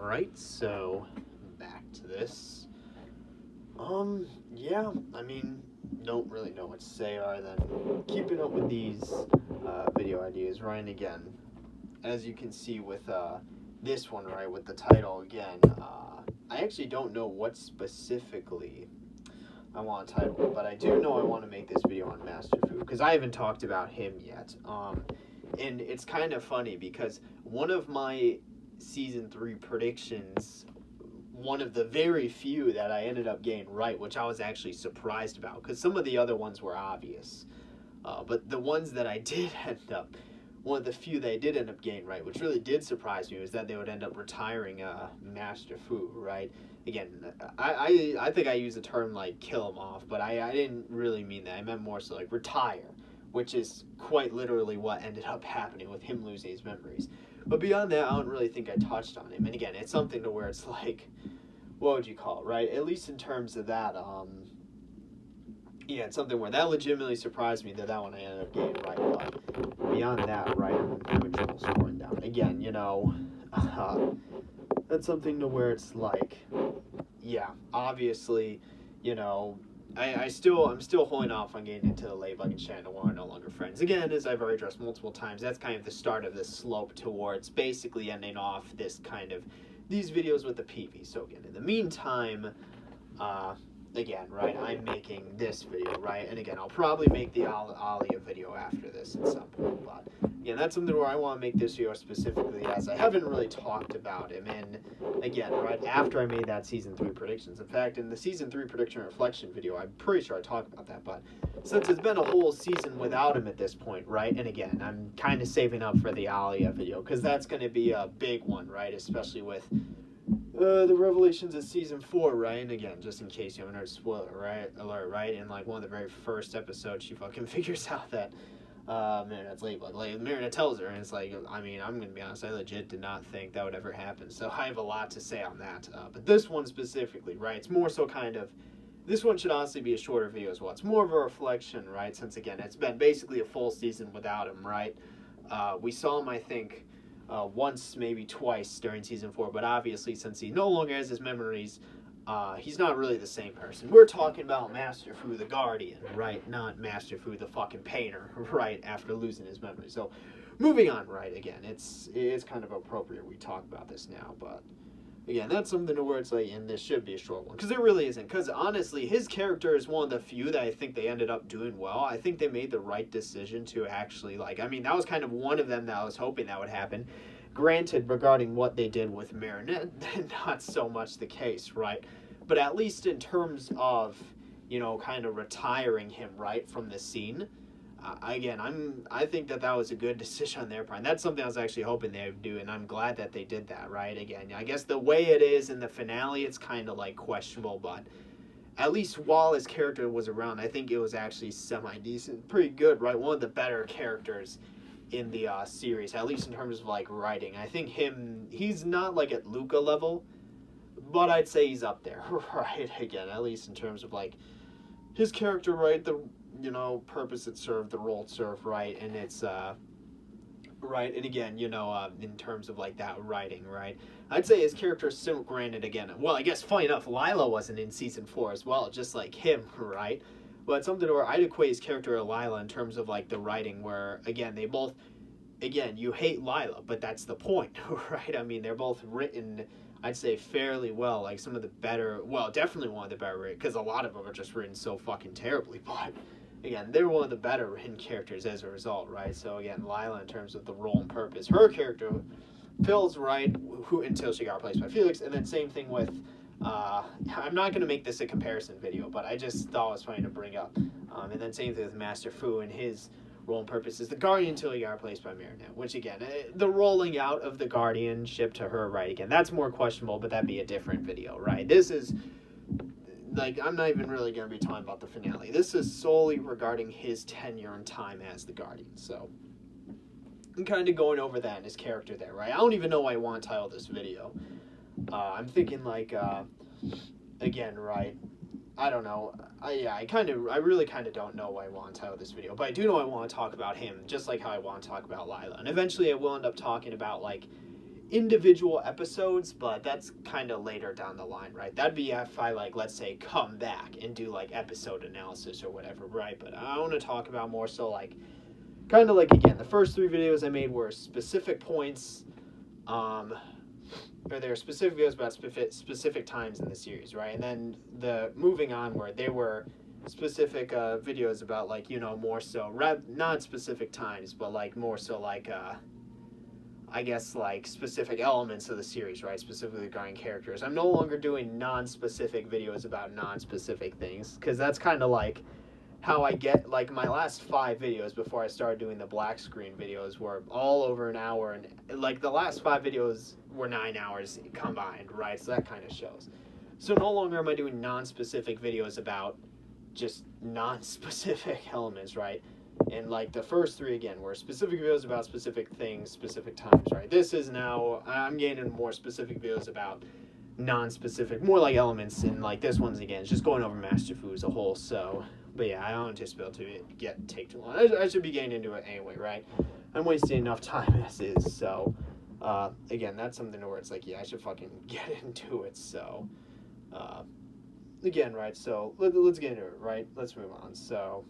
Alright, so back to this. Yeah, I mean, don't really know what to say other than keeping up with these video ideas, right? And again, as you can see with this one, right, with the title again, I actually don't know what specifically I want to title it, but I do know I want to make this video on Master Fu because I haven't talked about him yet. And it's kind of funny because one of my season 3 predictions, one of the very few that I ended up getting right, which I was actually surprised about because some of the other ones were obvious. But the ones that I did end up, one of the few that I did end up getting right, which really did surprise me, was that they would end up retiring Master Fu, right? Again, I think I used the term like kill him off, but I didn't really mean that. I meant more so like retire, which is quite literally what ended up happening with him losing his memories. But beyond that, I don't really think I touched on him. And again, it's something to where it's like, what would you call it, right? At least in terms of that, yeah, it's something where that legitimately surprised me that one I ended up getting right. But beyond that, right, I'm having trouble scoring down. Again, you know, that's something to where it's like, yeah, obviously, you know, I'm still holding off on getting into the Ladybug and Shannon are no longer friends. Again, as I've already addressed multiple times, that's kind of the start of this slope towards basically ending off this kind of these videos with the PV. So again, in the meantime, again, right, I'm making this video, right, and again, I'll probably make the Alia video after this at some point, but yeah, that's something where I want to make this video specifically, as I haven't really talked about him, and again, right after I made that Season 3 predictions. In fact, in the Season 3 prediction reflection video, I'm pretty sure I talked about that, but since it's been a whole season without him at this point, right, and again, I'm kind of saving up for the Alia video, because that's going to be a big one, right, especially with the revelations of season 4, right? And again, just in case you haven't heard spoiler, right? Alert, right? In like one of the very first episodes, she fucking figures out that Marinette's Ladybug. Like, Marinette tells her, and it's like, I mean, I'm gonna be honest, I legit did not think that would ever happen. So I have a lot to say on that. But this one specifically, right? It's more so kind of, this one should honestly be a shorter video as well. It's more of a reflection, right? Since again, it's been basically a full season without him, right? We saw him, I think, once, maybe twice during season 4, but obviously since he no longer has his memories, he's not really the same person. We're talking about Master Fu the Guardian, right? Not Master Fu the fucking painter, right? After losing his memory. So, moving on, right? Again, it's kind of appropriate we talk about this now, but again, that's something to where it's like, and this should be a short one, because it really isn't. Because honestly, his character is one of the few that I think they ended up doing well. I think they made the right decision to actually, like, I mean, that was kind of one of them that I was hoping that would happen. Granted, regarding what they did with Marinette, not so much the case, right? But at least in terms of, you know, kind of retiring him, right, from the scene. Again, I think that was a good decision on their part. And that's something I was actually hoping they would do, and I'm glad that they did that, right? Again, I guess the way it is in the finale, it's kind of like questionable, but at least while his character was around, I think it was actually semi-decent, pretty good, right? One of the better characters in the series, at least in terms of like writing. I think he's not like at Luca level, but I'd say he's up there, right? Again, at least in terms of like his character, right? The, you know, purpose it served, the role it served, right? And it's, right, and again, you know, in terms of like that writing, right? I'd say his character is still, granted, again, well, I guess funny enough, Lila wasn't in season 4 as well, just like him, right? But something where I'd equate his character to Lila in terms of like the writing, where again, they both, again, you hate Lila, but that's the point, right? I mean, they're both written, I'd say, fairly well. Like some of the better, well, definitely one of the better written, because a lot of them are just written so fucking terribly, but again, they're one of the better written characters as a result, right? So again, Lila, in terms of the role and purpose, her character fills, right, who until she got replaced by Felix, and then same thing with, I'm not going to make this a comparison video, but I just thought it was funny to bring up. And then same thing with Master Fu and his role and purpose is the Guardian until he got replaced by Marinette, which again, the rolling out of the Guardianship to her, right, again, that's more questionable, but that'd be a different video, right? This is, like, I'm not even really going to be talking about the finale. This is solely regarding his tenure and time as the Guardian, so I'm kind of going over that and his character there, right? I don't even know why I want to title this video. I'm thinking, like, again, right, I don't know. I really kind of don't know why I want to title this video, but I do know I want to talk about him, just like how I want to talk about Lila. And eventually I will end up talking about, like, individual episodes, but that's kind of later down the line, right? That'd be if I, like, let's say, come back and do, like, episode analysis or whatever, right? But I want to talk about more so, like, kind of like, again, the first 3 videos I made were specific points, or there are specific videos about specific times in the series, right? And then the moving onward, they were specific videos about, like, you know, more so, not specific times, but, like, more so, like, I guess, like, specific elements of the series, right? Specifically regarding characters. I'm no longer doing non-specific videos about non-specific things, because that's kind of like how I get, like, my last 5 videos before I started doing the black screen videos were all over an hour, and, like, the last 5 videos were 9 hours combined, right? So that kind of shows. So no longer am I doing non-specific videos about just non-specific elements, right? And, like, the first 3, again, were specific videos about specific things, specific times, right? This is now, I'm getting more specific videos about non-specific, more like elements, and, like, this one's, again, just going over Master Fu as a whole, so, but yeah, I don't anticipate it to take too long. I should be getting into it anyway, right? I'm wasting enough time as is, so, again, that's something where it's like, yeah, I should fucking get into it, so, again, right, so, let's get into it, right? Let's move on, so...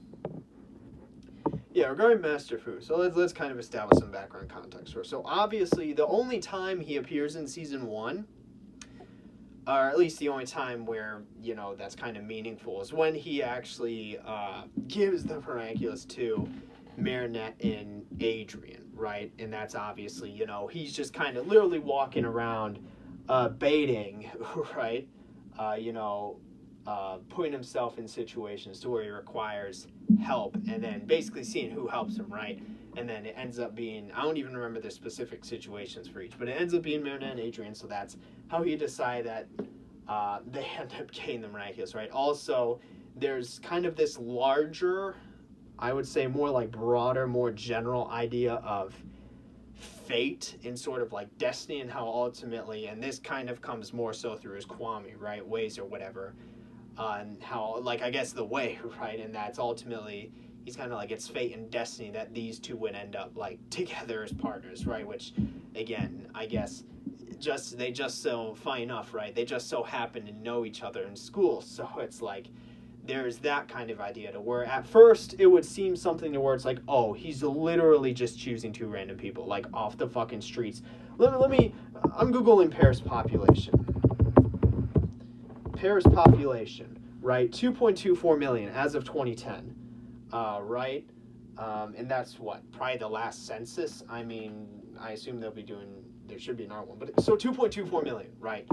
Yeah, regarding Master Fu, so let's kind of establish some background context first. So obviously, the only time he appears in Season 1, or at least the only time where, you know, that's kind of meaningful, is when he actually gives the Miraculous to Marinette and Adrian, right? And that's obviously, you know, he's just kind of literally walking around baiting, right? You know, putting himself in situations to where he requires help, and then basically seeing who helps him, right? And then it ends up being, I don't even remember the specific situations for each, but it ends up being Marinette and Adrian, so that's how he decided that they end up getting the Miraculous, right? Also, there's kind of this larger, I would say more like broader, more general idea of fate and sort of like destiny, and how ultimately, and this kind of comes more so through his Kwame, right? Ways or whatever. And how, like, I guess the way, right? And that's ultimately, he's kind of like, it's fate and destiny that these two would end up, like, together as partners, right? Which, again, I guess, they just so, funny enough, right? They just so happen to know each other in school. So it's like, there's that kind of idea to where at first it would seem something to where it's like, oh, he's literally just choosing 2 random people, like, off the fucking streets. Let me, I'm Googling Paris population. Paris population, right? 2.24 million as of 2010, right? And that's what, probably the last census. I mean, I assume they'll be doing, there should be another one, but so 2.24 million, right?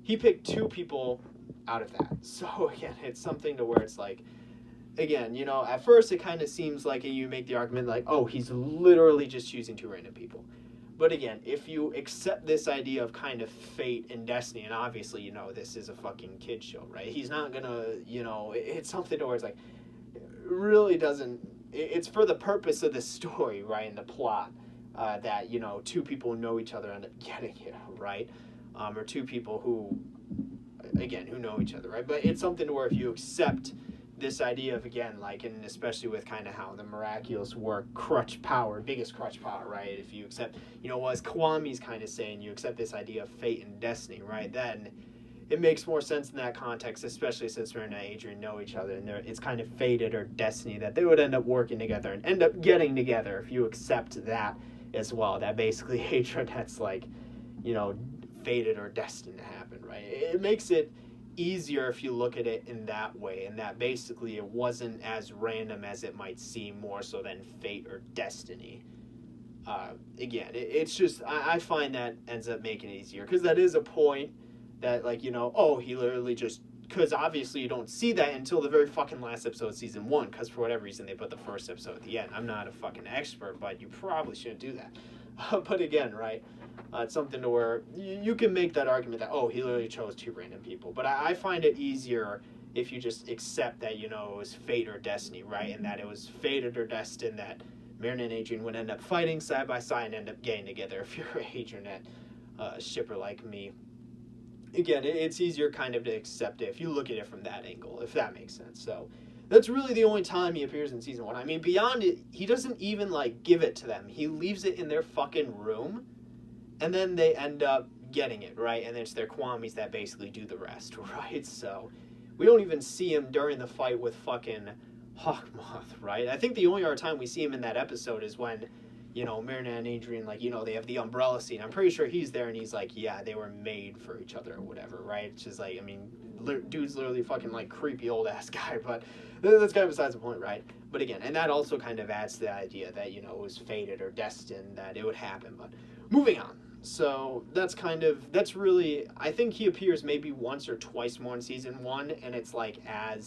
He picked 2 people out of that. So again, it's something to where it's like, again, you know, at first it kind of seems like you make the argument like, oh, he's literally just choosing 2 random people. But again, if you accept this idea of kind of fate and destiny, and obviously, you know, this is a fucking kid show, right? He's not gonna, you know, it's something where it's like, it really doesn't, it's for the purpose of the story, right, and the plot, that, you know, 2 people who know each other end up getting it, right? Or 2 people who, again, who know each other, right? But it's something where if you accept this idea of, again, like, and especially with kind of how the Miraculous were crutch power, biggest crutch power, right? If you accept, you know, as Kwame's kind of saying, you accept this idea of fate and destiny, right? Then it makes more sense in that context, especially since Marinette and Adrian know each other, and it's kind of fated or destiny that they would end up working together and end up getting together if you accept that as well. That basically Adrianette's like, you know, fated or destined to happen, right? It makes it easier if you look at it in that way, and that basically it wasn't as random as it might seem, more so than fate or destiny. Again, it's just, I find that ends up making it easier, because that is a point that, like, you know, oh, he literally just, because obviously you don't see that until the very fucking last episode of Season 1, because for whatever reason they put the first episode at the end. I'm not a fucking expert, but you probably shouldn't do that. But again, right, it's something to where you can make that argument that, oh, he literally chose 2 random people. But I find it easier if you just accept that, you know, it was fate or destiny, right? And that it was fated or destined that Marinette and Adrian would end up fighting side by side and end up getting together if you're an Adrianette shipper like me. Again, it's easier kind of to accept it if you look at it from that angle, if that makes sense. So that's really the only time he appears in Season 1. I mean, beyond it, he doesn't even, like, give it to them. He leaves it in their fucking room, and then they end up getting it, right? And it's their Kwamis that basically do the rest, right? So we don't even see him during the fight with fucking Hawkmoth, right? I think the only other time we see him in that episode is when, Marinette and Adrian, like, they have the umbrella scene. I'm pretty sure he's there and he's like, yeah, they were made for each other or whatever, right? It's just like, I mean, dude's literally fucking, like, creepy old ass guy, but that's kind of besides the point, right? But again, and that also kind of adds to the idea that, it was fated or destined that it would happen. But moving on. So that's really, I think he appears maybe once or twice more in season 1, and it's like I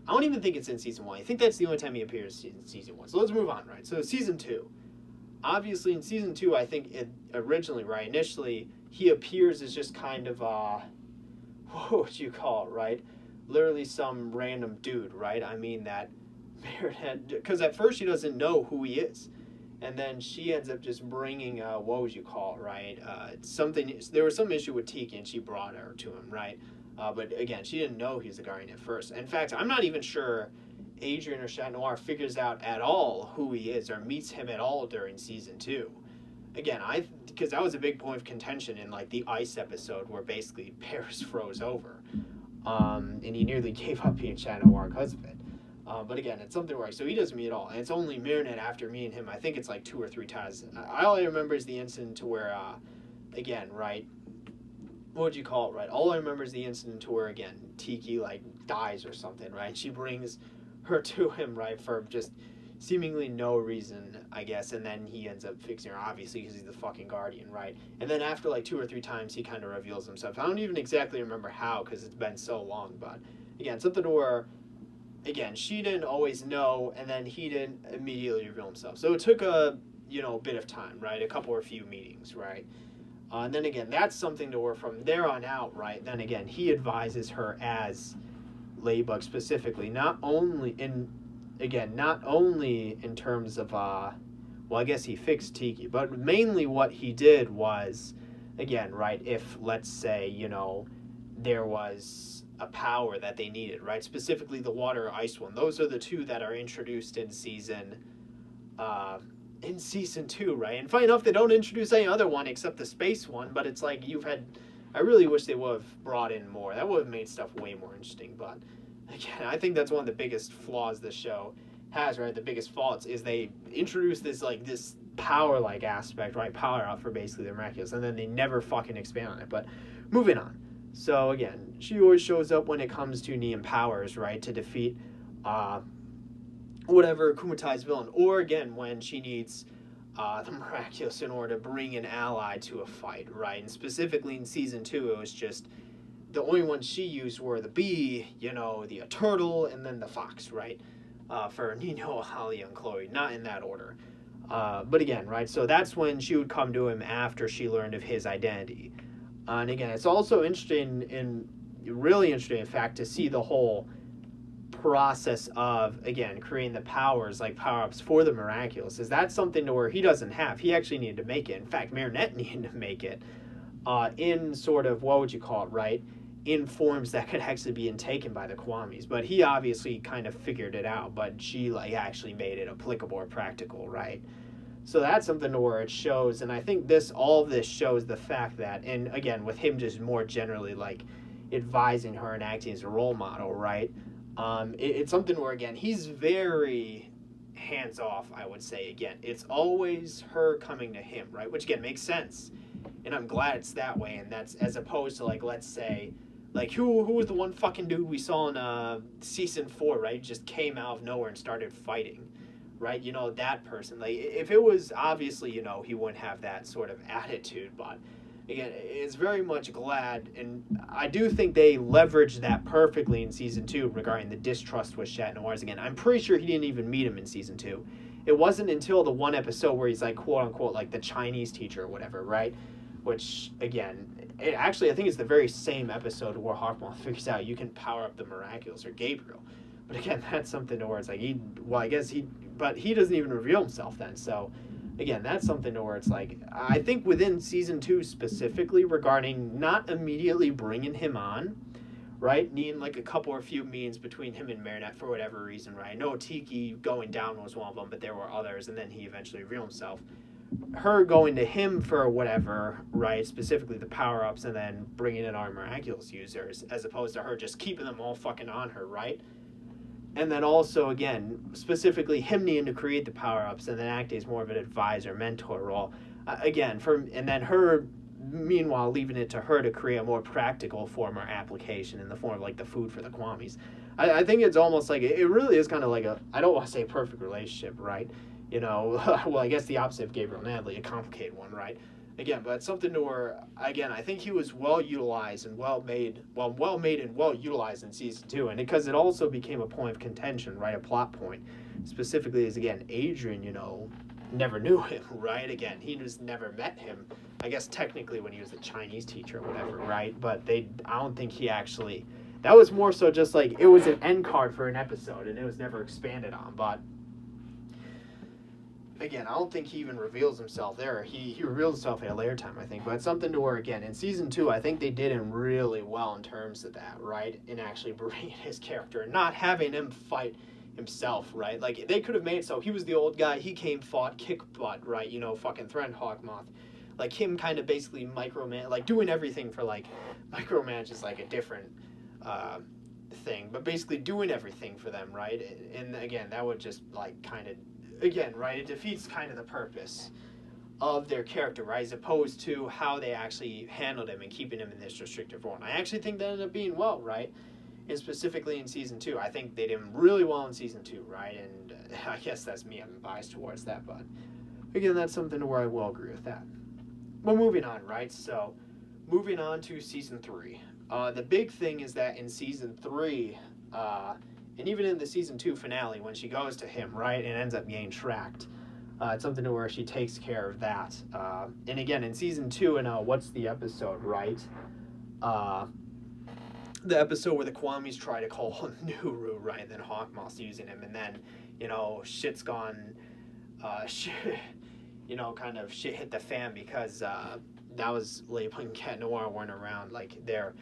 don't even think it's in season 1. I think that's the only time he appears in season 1. So let's move on, right? So season 2. Obviously in season 2, I think originally, right, initially, he appears as just kind of, what would you call it, right? Literally some random dude, right? I mean that Meredith, because at first she doesn't know who he is. And then she ends up just bringing, what would you call it, right? There was some issue with Tiki, and she brought her to him, right? But again, she didn't know he was a guardian at first. In fact, I'm not even sure Adrian or Chat Noir figures out at all who he is or meets him at all during season 2. Again, because that was a big point of contention in like the ice episode where basically Paris froze over, and he nearly gave up being Chat Noir because of it. But again, it's something where so he doesn't meet at all, and it's only Marinette after meeting him. I think it's like 2 or 3 times. All I remember is the incident to where, again, right? What would you call it, right? All I remember is the incident to where again Tiki like dies or something, right? She brings her to him, right, for just seemingly no reason, I guess, and then he ends up fixing her, obviously, because he's the fucking guardian, right? And then after like 2 or 3 times, he kind of reveals himself. I don't even exactly remember how, because it's been so long, but again, something to where. Again, she didn't always know, and then he didn't immediately reveal himself. So it took a bit of time, right? A couple or few meetings, right? And then again, that's something to where from there on out, right? Then again, he advises her as Ladybug specifically, not only in terms of well, I guess he fixed Tiki, but mainly what he did was, again, right? If let's say there was a power that they needed, right? Specifically the water or ice one. Those are the two that are introduced in season 2, right? And funny enough, they don't introduce any other one except the space one, but it's like I really wish they would have brought in more. That would have made stuff way more interesting, but again, I think that's one of the biggest flaws this show has, right? The biggest faults is they introduce this power aspect, right? Power up for basically the Miraculous, and then they never fucking expand on it. But moving on. So again, she always shows up when it comes to Neon powers, right, to defeat whatever Kumatai's villain, or again when she needs the Miraculous in order to bring an ally to a fight, right? And specifically in season 2, it was just the only ones she used were the bee, the turtle, and then the fox, right? For Nino, Halia, and Chloe, not in that order. But again, right, so that's when she would come to him after she learned of his identity. And again, it's also really interesting, in fact, to see the whole process of, again, creating the powers, like power-ups for the Miraculous. Is that something to where he doesn't have? He actually needed to make it. In fact, Marinette needed to make it in sort of, what would you call it, right? In forms that could actually be taken by the Kwamis. But he obviously kind of figured it out, but she actually made it applicable or practical, right? So that's something to where it shows, and I think all of this shows the fact that, and again, with him just more generally advising her and acting as a role model, right? It's something where, again, he's very hands-off, I would say. Again, it's always her coming to him, right? Which, again, makes sense, and I'm glad it's that way, and that's as opposed to, let's say, who was the one fucking dude we saw in season 4, right? Just came out of nowhere and started fighting. Right, that person. If it was obviously, he wouldn't have that sort of attitude. But again, it's very much glad, and I do think they leveraged that perfectly in season 2 regarding the distrust with Chat Noirs. Again, I'm pretty sure he didn't even meet him in season 2. It wasn't until the one episode where he's quote unquote the Chinese teacher or whatever, right? Which again, I think it's the very same episode where Hawkmoth figures out you can power up the Miraculous or Gabriel. But again, that's something to where it's but he doesn't even reveal himself then. So again, that's something to where it's I think within season 2 specifically regarding not immediately bringing him on, right? Needing a couple or few meetings between him and Marinette for whatever reason, right? I know Tiki going down was one of them, but there were others, and then he eventually revealed himself. her going to him for whatever, right? Specifically the power ups, and then bringing in our Miraculous users, as opposed to her just keeping them all fucking on her, right? And then also, again, specifically him needing to create the power ups and then acting as more of an advisor, mentor role. And then her, meanwhile, leaving it to her to create a more practical form or application in the form of like the food for the Kwamis. I think it's almost like it really is kind of like I don't want to say a perfect relationship, right? Well, I guess the opposite of Gabriel and Natalie, a complicated one, right? Again, but something to where, again, I think he was well utilized and well made and well utilized in season 2, and because it also became a point of contention, right? A plot point, specifically as, again, Adrian, never knew him, right? Again, he just never met him, I guess technically when he was a Chinese teacher or whatever, right? But I don't think he actually, that was more so just like, it was an end card for an episode, and it was never expanded on, but again, I don't think he even reveals himself there. He reveals himself at a later time, I think. But it's something to where, again, in season 2, I think they did him really well in terms of that, right? In actually bringing his character and not having him fight himself, right? Like, they could have made so he was the old guy, he came, fought, kick butt, right? Fucking threatened Hawkmoth. Like, him kind of basically doing everything for, like, micromanage is, like, a different thing. But basically doing everything for them, right? And again, that would just, like, kind of, again, right, it defeats kind of the purpose of their character, right, as opposed to how they actually handled him and keeping him in this restrictive role. And I actually think that ended up being well, right, and specifically in season 2. I think they did him really well in season 2, right, and I guess that's me, I'm biased towards that, but again, that's something where I will agree with that. Well, moving on, right, so moving on to season 3. The big thing is that in season 3, and even in the season 2 finale, when she goes to him, right, and ends up getting tracked, it's something to where she takes care of that. And again, in season 2, and what's the episode, right? The episode where the Kwamis try to call Nuru, right, and then Hawkmoth's using him, and then, shit's gone, kind of shit hit the fan because that was Ladybug and Cat Noir weren't around, like, their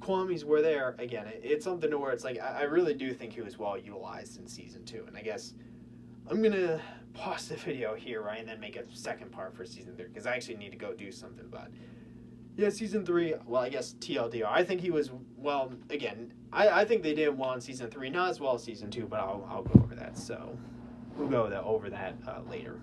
Kwamis were there. Again, it's something to where it's like, I really do think he was well utilized in season 2, and I guess I'm gonna pause the video here, right, and then make a second part for season 3, because I actually need to go do something. But yeah, season 3, well, I guess TLDR, I think he was, well, again, I think they did well in season 3, not as well as season 2, but I'll go over that, so we'll go over that later.